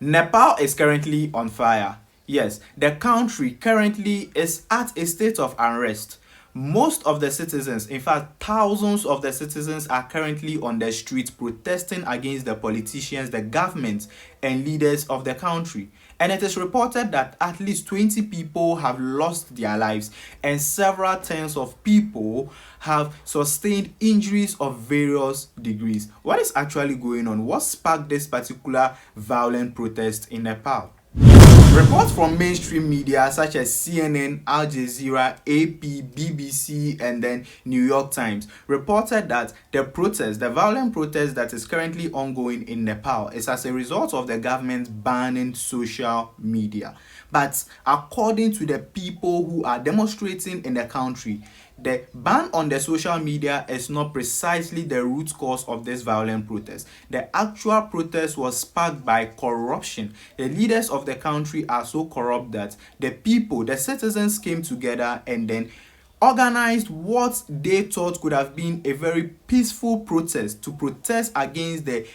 Nepal is currently on fire. Yes, the country currently is at a state of unrest. Most of the citizens, in fact, thousands of the citizens are currently on the streets protesting against the politicians, the government, and leaders of the country. And it is reported that at least 20 people have lost their lives, and several tens of people have sustained injuries of various degrees. What is actually going on? What sparked this particular violent protest in Nepal? Reports from mainstream media such as CNN, Al Jazeera, AP, BBC, and then New York Times reported that the violent protest that is currently ongoing in Nepal is as a result of the government banning social media. But according to the people who are demonstrating in the country, the ban on the social media is not precisely the root cause of this violent protest. The actual protest was sparked by corruption. The leaders of the country are so corrupt that the citizens came together and then organized what they thought could have been a very peaceful protest to protest against the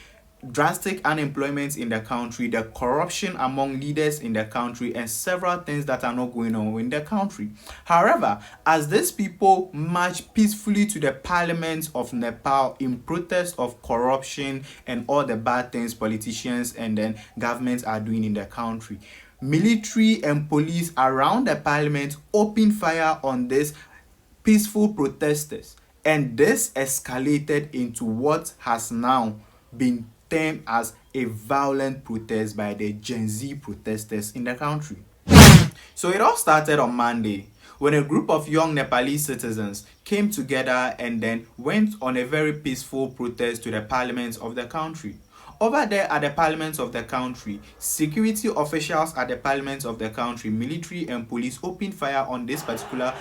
drastic unemployment in the country, the corruption among leaders in the country, and several things that are not going on in the country. However, as these people march peacefully to the parliament of Nepal in protest of corruption and all the bad things politicians and then governments are doing in the country, military and police around the parliament opened fire on these peaceful protesters, and this escalated into what has now been termed as a violent protest by the Gen Z protesters in the country. So it all started on Monday when a group of young Nepalese citizens came together and then went on a very peaceful protest to the parliament of the country. Over there at the parliament of the country, security officials at the parliament of the country, military and police opened fire on this particular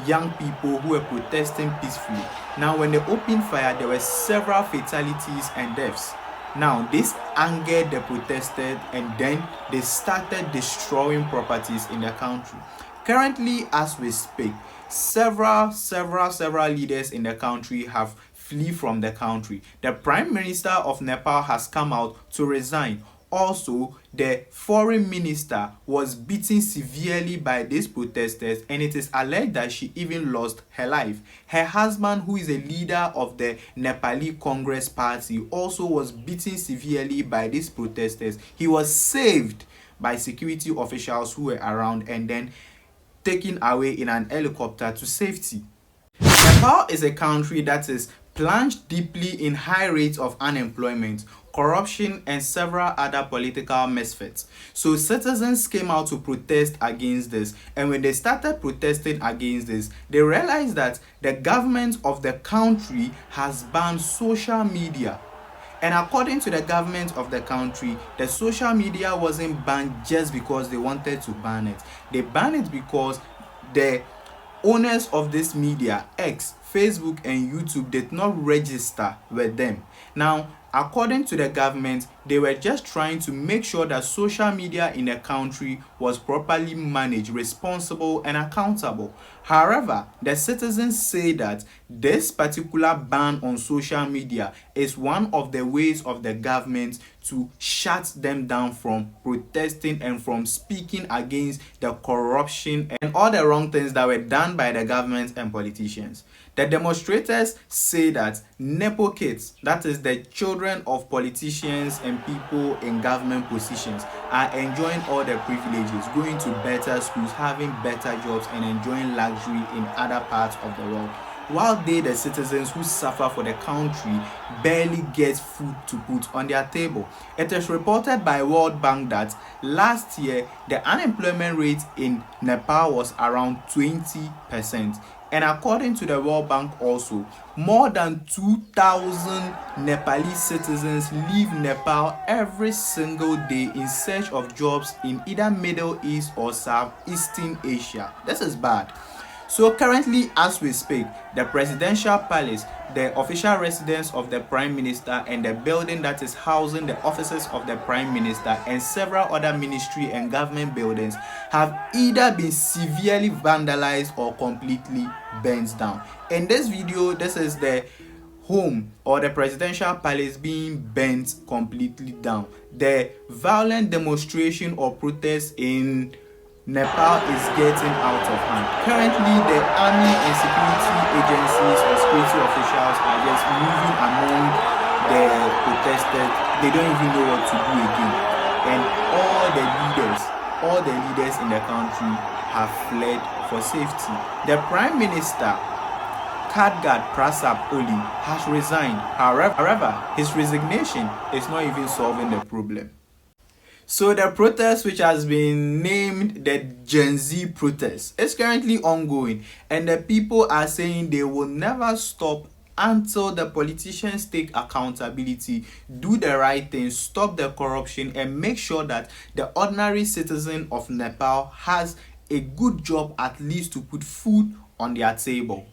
young people who were protesting peacefully. Now, when they opened fire, there were several fatalities and deaths. Now, this angered the protesters and then they started destroying properties in the country. Currently, as we speak, several leaders in the country have fled from the country. The Prime Minister of Nepal has come out to resign. Also, the foreign minister was beaten severely by these protesters, and it is alleged that she even lost her life. Her husband, who is a leader of the Nepali Congress Party, also was beaten severely by these protesters. He was saved by security officials who were around and then taken away in an helicopter to safety. Nepal is a country that is plunged deeply in high rates of unemployment, corruption, and several other political misfits. So citizens came out to protest against this, and when they started protesting against this, they realized that the government of the country has banned social media. And according to the government of the country, the social media wasn't banned just because they wanted to ban it. They banned it because the owners of this media, X, Facebook, and YouTube, did not register with them. Now, according to the government, they were just trying to make sure that social media in the country was properly managed, responsible, and accountable. However, the citizens say that this particular ban on social media is one of the ways of the government to shut them down from protesting and from speaking against the corruption and all the wrong things that were done by the government and politicians. The demonstrators say that Nepo kids, that is the children of politicians and people in government positions, are enjoying all the privileges, going to better schools, having better jobs, and enjoying luxury in other parts of the world, while they, the citizens who suffer for the country, barely get food to put on their table. It is reported by World Bank that last year the unemployment rate in Nepal was around 20%. And according to the World Bank also, more than 2,000 Nepalese citizens leave Nepal every single day in search of jobs in either Middle East or Southeastern Asia. This is bad. So currently, as we speak, the presidential palace, the official residence of the prime minister, and the building that is housing the offices of the prime minister and several other ministry and government buildings have either been severely vandalized or completely burnt down. In this video, this is the home or the presidential palace being burnt completely down. The violent demonstration or protest in Nepal is getting out of hand. Currently, the army and security agencies or security officials are just moving among the protesters. They don't even know what to do again. And all the leaders in the country have fled for safety. The Prime Minister, Khadga Prasad Oli, has resigned. However, his resignation is not even solving the problem. So the protest, which has been named the Gen Z protest, is currently ongoing, and the people are saying they will never stop until the politicians take accountability, do the right thing, stop the corruption, and make sure that the ordinary citizen of Nepal has a good job, at least to put food on their table.